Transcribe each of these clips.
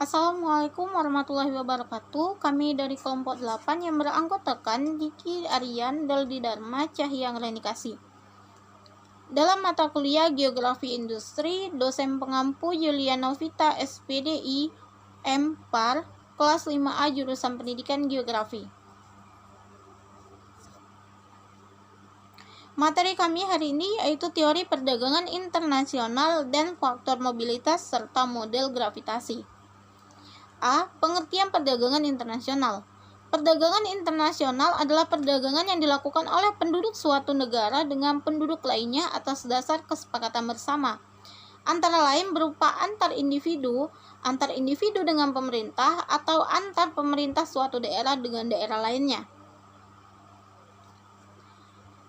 Assalamualaikum warahmatullahi wabarakatuh. Kami dari kelompok 8 yang beranggotakan Diki Aryan, Doldi Dharma, Cahyang Renikasi. Dalam mata kuliah Geografi Industri, dosen pengampu Yulia Novita SPDI M.Par, kelas 5A jurusan Pendidikan Geografi. Materi kami hari ini yaitu teori perdagangan internasional dan faktor mobilitas serta model gravitasi. A. Pengertian perdagangan internasional. Perdagangan internasional adalah perdagangan yang dilakukan oleh penduduk suatu negara dengan penduduk lainnya atas dasar kesepakatan bersama, antara lain berupa antar individu dengan pemerintah, atau antar pemerintah suatu daerah dengan daerah lainnya.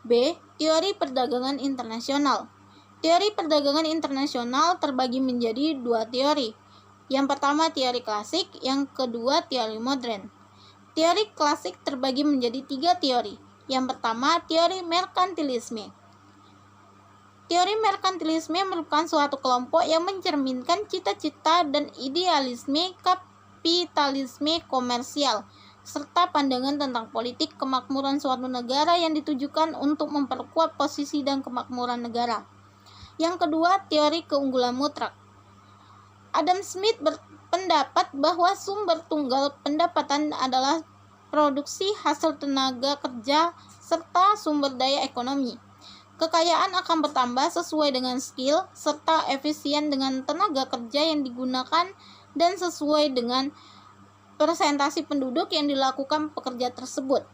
B. Teori perdagangan internasional. Teori perdagangan internasional terbagi menjadi dua teori. Yang pertama teori klasik, yang kedua teori modern. Teori klasik terbagi menjadi tiga teori. Yang pertama teori merkantilisme. Teori merkantilisme merupakan suatu kelompok yang mencerminkan cita-cita dan idealisme kapitalisme komersial, serta pandangan tentang politik kemakmuran suatu negara yang ditujukan untuk memperkuat posisi dan kemakmuran negara. Yang kedua, teori keunggulan mutlak. Adam Smith berpendapat bahwa sumber tunggal pendapatan adalah produksi hasil tenaga kerja serta sumber daya ekonomi. Kekayaan akan bertambah sesuai dengan skill serta efisien dengan tenaga kerja yang digunakan dan sesuai dengan persentase penduduk yang dilakukan pekerja tersebut.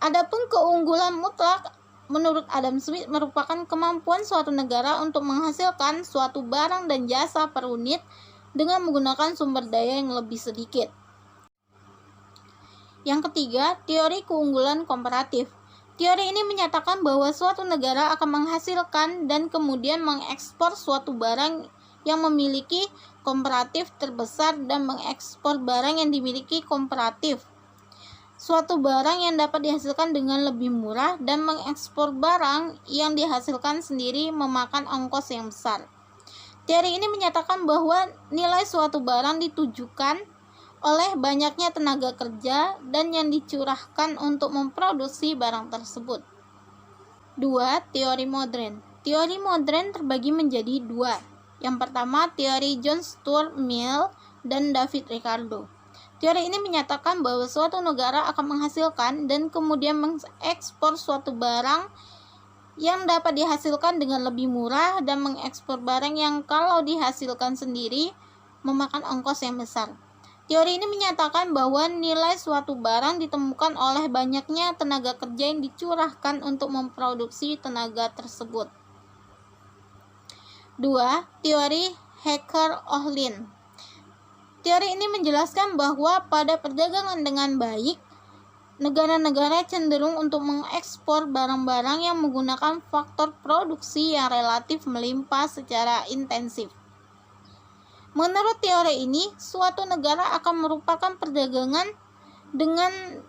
Adapun keunggulan mutlak menurut Adam Smith merupakan kemampuan suatu negara untuk menghasilkan suatu barang dan jasa per unit dengan menggunakan sumber daya yang lebih sedikit. Yang ketiga, teori keunggulan komparatif. Teori ini menyatakan bahwa suatu negara akan menghasilkan dan kemudian mengekspor suatu barang yang memiliki komparatif terbesar dan mengekspor barang yang dimiliki komparatif suatu barang yang dapat dihasilkan dengan lebih murah dan mengekspor barang yang dihasilkan sendiri memakan ongkos yang besar. Teori ini menyatakan bahwa nilai suatu barang ditujukan oleh banyaknya tenaga kerja dan yang dicurahkan untuk memproduksi barang tersebut. 2. Teori modern. Teori modern terbagi menjadi dua. Yang pertama, teori John Stuart Mill dan David Ricardo. Teori ini menyatakan bahwa suatu negara akan menghasilkan dan kemudian mengekspor suatu barang yang dapat dihasilkan dengan lebih murah dan mengekspor barang yang kalau dihasilkan sendiri memakan ongkos yang besar. Teori ini menyatakan bahwa nilai suatu barang ditemukan oleh banyaknya tenaga kerja yang dicurahkan untuk memproduksi tenaga tersebut. 2. Teori Hecker-Ohlin. Teori ini menjelaskan bahwa pada perdagangan dengan baik, negara-negara cenderung untuk mengekspor barang-barang yang menggunakan faktor produksi yang relatif melimpah secara intensif. Menurut teori ini, suatu negara akan merupakan perdagangan dengan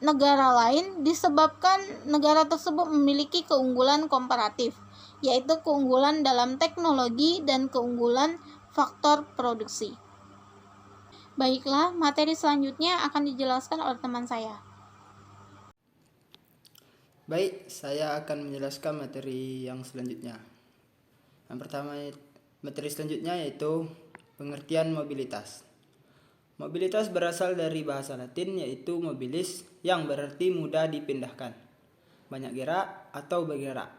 negara lain disebabkan negara tersebut memiliki keunggulan komparatif, yaitu keunggulan dalam teknologi dan keunggulan faktor produksi. Baiklah, materi selanjutnya akan dijelaskan oleh teman saya. Baik, saya akan menjelaskan materi yang selanjutnya. Yang pertama, materi selanjutnya yaitu pengertian mobilitas. Mobilitas berasal dari bahasa Latin yaitu mobilis yang berarti mudah dipindahkan, banyak gerak atau bergerak.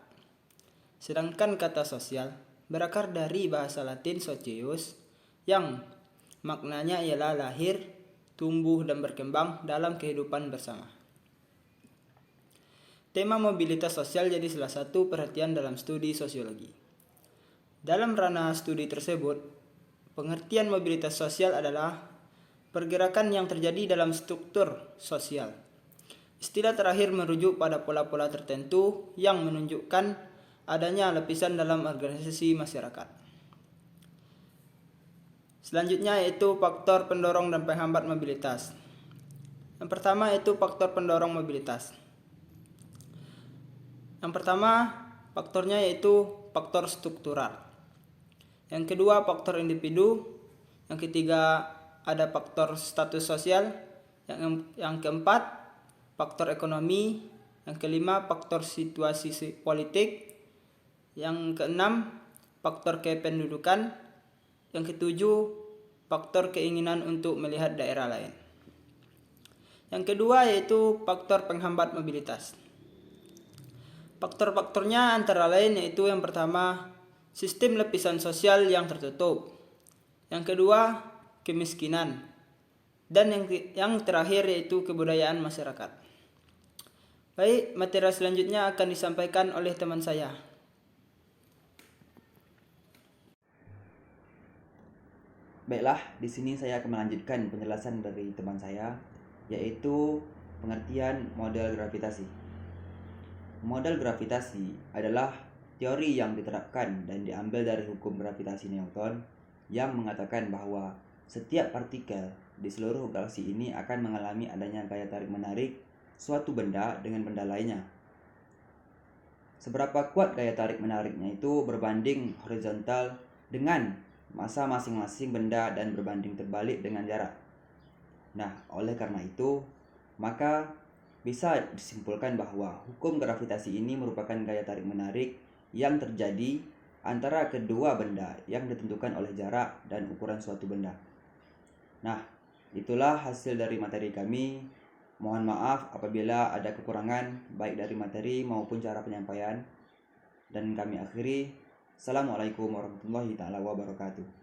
Sedangkan kata sosial berakar dari bahasa Latin socieus yang maknanya ialah lahir, tumbuh dan berkembang dalam kehidupan bersama. Tema mobilitas sosial jadi salah satu perhatian dalam studi sosiologi. Dalam ranah studi tersebut, pengertian mobilitas sosial adalah pergerakan yang terjadi dalam struktur sosial. Istilah terakhir merujuk pada pola-pola tertentu yang menunjukkan adanya lapisan dalam organisasi masyarakat. Selanjutnya yaitu faktor pendorong dan penghambat mobilitas. Yang pertama yaitu faktor pendorong mobilitas. Yang pertama faktornya yaitu faktor struktural. Yang kedua faktor individu. Yang ketiga ada faktor status sosial. Yang keempat faktor ekonomi. Yang kelima faktor situasi politik. Yang keenam faktor kependudukan. Yang ketujuh faktor keinginan untuk melihat daerah lain. Yang kedua yaitu faktor penghambat mobilitas. Faktor-faktornya antara lain yaitu yang pertama, sistem lapisan sosial yang tertutup. Yang kedua, kemiskinan. Dan yang terakhir yaitu kebudayaan masyarakat. Baik, materi selanjutnya akan disampaikan oleh teman saya. Baiklah, di sini saya akan melanjutkan penjelasan dari teman saya, yaitu pengertian model gravitasi. Model gravitasi adalah teori yang diterapkan dan diambil dari hukum gravitasi Newton yang mengatakan bahwa setiap partikel di seluruh galaksi ini akan mengalami adanya gaya tarik-menarik suatu benda dengan benda lainnya. Seberapa kuat gaya tarik-menariknya itu berbanding horizontal dengan massa masing-masing benda dan berbanding terbalik dengan jarak. Nah, oleh karena itu, maka bisa disimpulkan bahwa hukum gravitasi ini merupakan gaya tarik-menarik yang terjadi antara kedua benda yang ditentukan oleh jarak dan ukuran suatu benda. Nah, itulah hasil dari materi kami. Mohon maaf apabila ada kekurangan baik dari materi maupun cara penyampaian. Dan kami akhiri. Assalamualaikum warahmatullahi wabarakatuh.